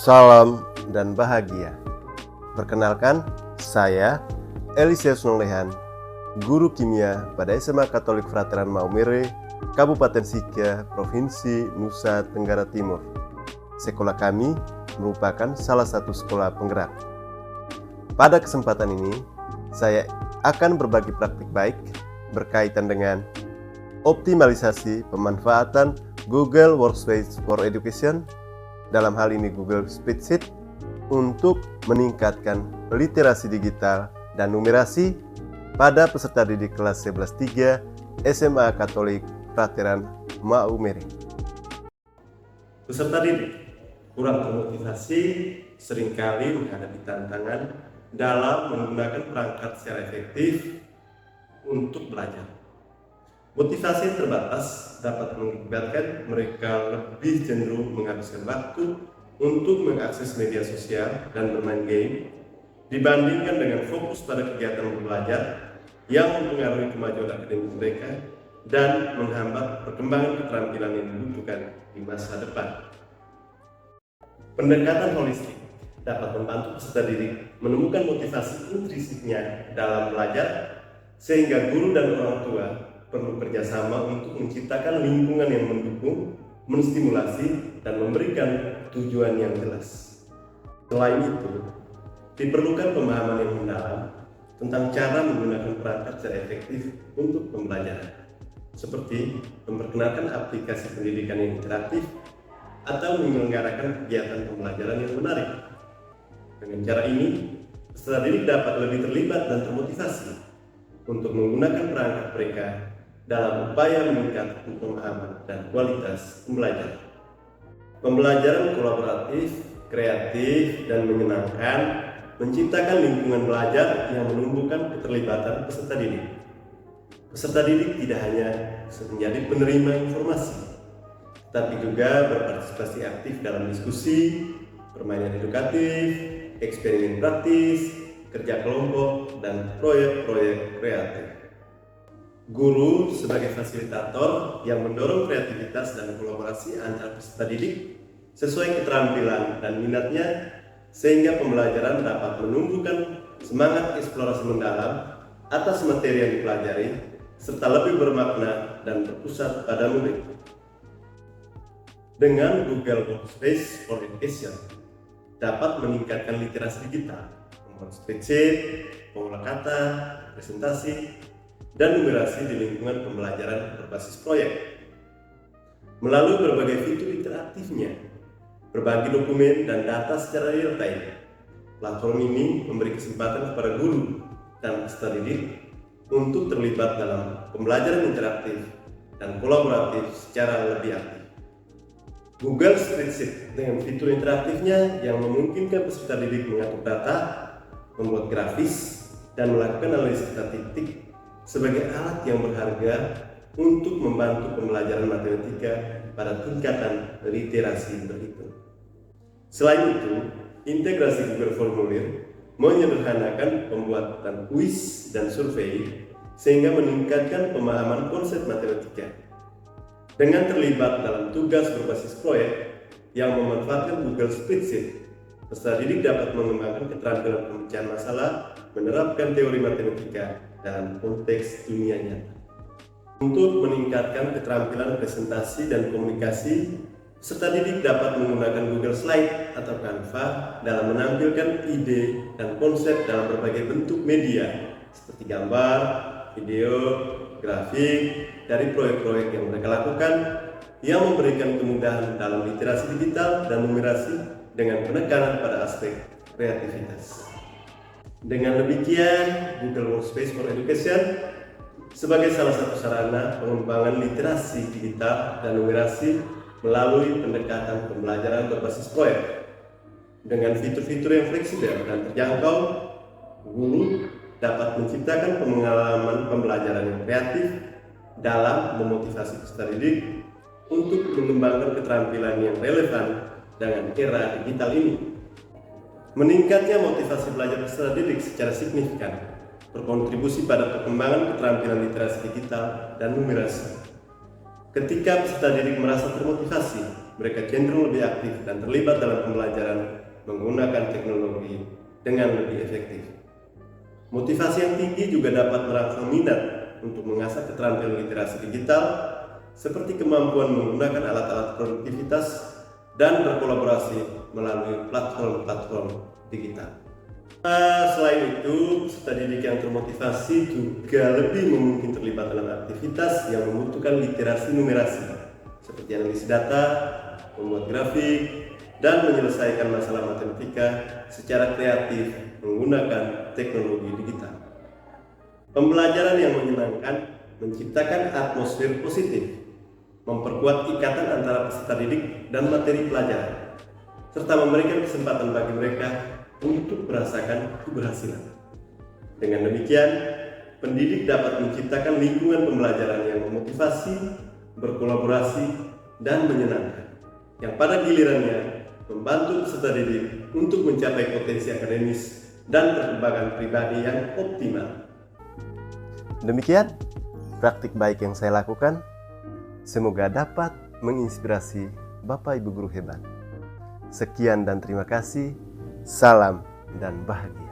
salam dan bahagia. Perkenalkan, saya Elisius Nonglehan, guru kimia pada SMA Katolik Frateran Maumere, Kabupaten Sika, Provinsi Nusa Tenggara Timur. Sekolah kami merupakan salah satu sekolah penggerak. Pada kesempatan ini, saya akan berbagi praktik baik berkaitan dengan optimalisasi pemanfaatan Google Workspace for Education, dalam hal ini Google Spreadsheet, untuk meningkatkan literasi digital dan numerasi pada peserta didik kelas 11-3 SMA Katolik Frateran Maumere. Peserta didik kurang termotivasi seringkali menghadapi tantangan dalam menggunakan perangkat secara efektif untuk belajar. Motivasi yang terbatas dapat mengakibatkan mereka lebih cenderung menghabiskan waktu untuk mengakses media sosial dan bermain game dibandingkan dengan fokus pada kegiatan belajar yang mempengaruhi kemajuan akademik mereka dan menghambat perkembangan keterampilan yang dibutuhkan di masa depan. Pendekatan holistik dapat membantu peserta didik menemukan motivasi intrinsipnya dalam belajar, sehingga guru dan orang tua perlu kerjasama untuk menciptakan lingkungan yang mendukung, menstimulasi, dan memberikan tujuan yang jelas. Selain itu, diperlukan pemahaman yang mendalam tentang cara menggunakan perangkat secara efektif untuk pembelajaran, seperti memperkenalkan aplikasi pendidikan yang interaktif atau menyelenggarakan kegiatan pembelajaran yang menarik. Dengan cara ini, peserta didik dapat lebih terlibat dan termotivasi untuk menggunakan perangkat mereka dalam upaya meningkatkan pemahaman dan kualitas pembelajaran. Pembelajaran kolaboratif, kreatif, dan menyenangkan menciptakan lingkungan belajar yang menumbuhkan keterlibatan peserta didik. Peserta didik tidak hanya menjadi penerima informasi, tapi juga berpartisipasi aktif dalam diskusi, permainan edukatif, eksperimen praktis, kerja kelompok, dan proyek-proyek kreatif. Guru sebagai fasilitator yang mendorong kreativitas dan kolaborasi antar peserta didik sesuai keterampilan dan minatnya, sehingga pembelajaran dapat menumbuhkan semangat eksplorasi mendalam atas materi yang dipelajari, serta lebih bermakna dan berpusat pada murid. Dengan Google Workspace for Education dapat meningkatkan literasi digital, membuat spreadsheet, pengolah kata, presentasi, dan numerasi di lingkungan pembelajaran berbasis proyek. Melalui berbagai fitur interaktifnya, berbagi dokumen dan data secara real time, platform ini memberi kesempatan kepada guru dan peserta didik untuk terlibat dalam pembelajaran interaktif dan kolaboratif secara lebih aktif. Google Spreadsheet dengan fitur interaktifnya yang memungkinkan peserta didik mengatur data, membuat grafis, dan melakukan analisis statistik sebagai alat yang berharga untuk membantu pembelajaran matematika pada tingkatan literasi berhitung. Selain itu, integrasi Google Formulir menyederhanakan pembuatan kuis dan survei sehingga meningkatkan pemahaman konsep matematika. Dengan terlibat dalam tugas berbasis proyek yang memanfaatkan Google Spreadsheet, peserta didik dapat mengembangkan keterampilan pemecahan masalah, menerapkan teori matematika dalam konteks dunia nyata. Untuk meningkatkan keterampilan presentasi dan komunikasi, peserta didik dapat menggunakan Google Slide atau Canva dalam menampilkan ide dan konsep dalam berbagai bentuk media seperti gambar, video, grafik dari proyek-proyek yang mereka lakukan, yang memberikan kemudahan dalam literasi digital dan numerasi dengan penekanan pada aspek kreativitas. Dengan demikian, Google Workspace for Education sebagai salah satu sarana pengembangan literasi digital dan numerasi melalui pendekatan pembelajaran berbasis proyek. Dengan fitur-fitur yang fleksibel dan terjangkau, guru dapat menciptakan pengalaman pembelajaran yang kreatif dalam memotivasi peserta didik untuk mengembangkan keterampilan yang relevan dengan era digital ini. Meningkatnya motivasi belajar peserta didik secara signifikan berkontribusi pada perkembangan keterampilan literasi digital dan numerasi. Ketika peserta didik merasa termotivasi, mereka cenderung lebih aktif dan terlibat dalam pembelajaran menggunakan teknologi dengan lebih efektif. Motivasi yang tinggi juga dapat merangsang minat untuk mengasah keterampilan literasi digital seperti kemampuan menggunakan alat-alat produktivitas dan berkolaborasi melalui platform-platform digital. Selain itu, peserta didik yang termotivasi juga lebih mungkin terlibat dalam aktivitas yang membutuhkan literasi numerasi seperti analisis data, membuat grafik, dan menyelesaikan masalah matematika secara kreatif menggunakan teknologi digital. Pembelajaran yang menyenangkan menciptakan atmosfer positif, memperkuat ikatan antara peserta didik dan materi pelajaran, serta memberikan kesempatan bagi mereka untuk merasakan keberhasilan. Dengan demikian, pendidik dapat menciptakan lingkungan pembelajaran yang memotivasi, berkolaborasi, dan menyenangkan, yang pada gilirannya membantu peserta didik untuk mencapai potensi akademis dan perkembangan pribadi yang optimal. Demikian praktik baik yang saya lakukan. Semoga dapat menginspirasi Bapak Ibu guru hebat. Sekian dan terima kasih. Salam dan bahagia.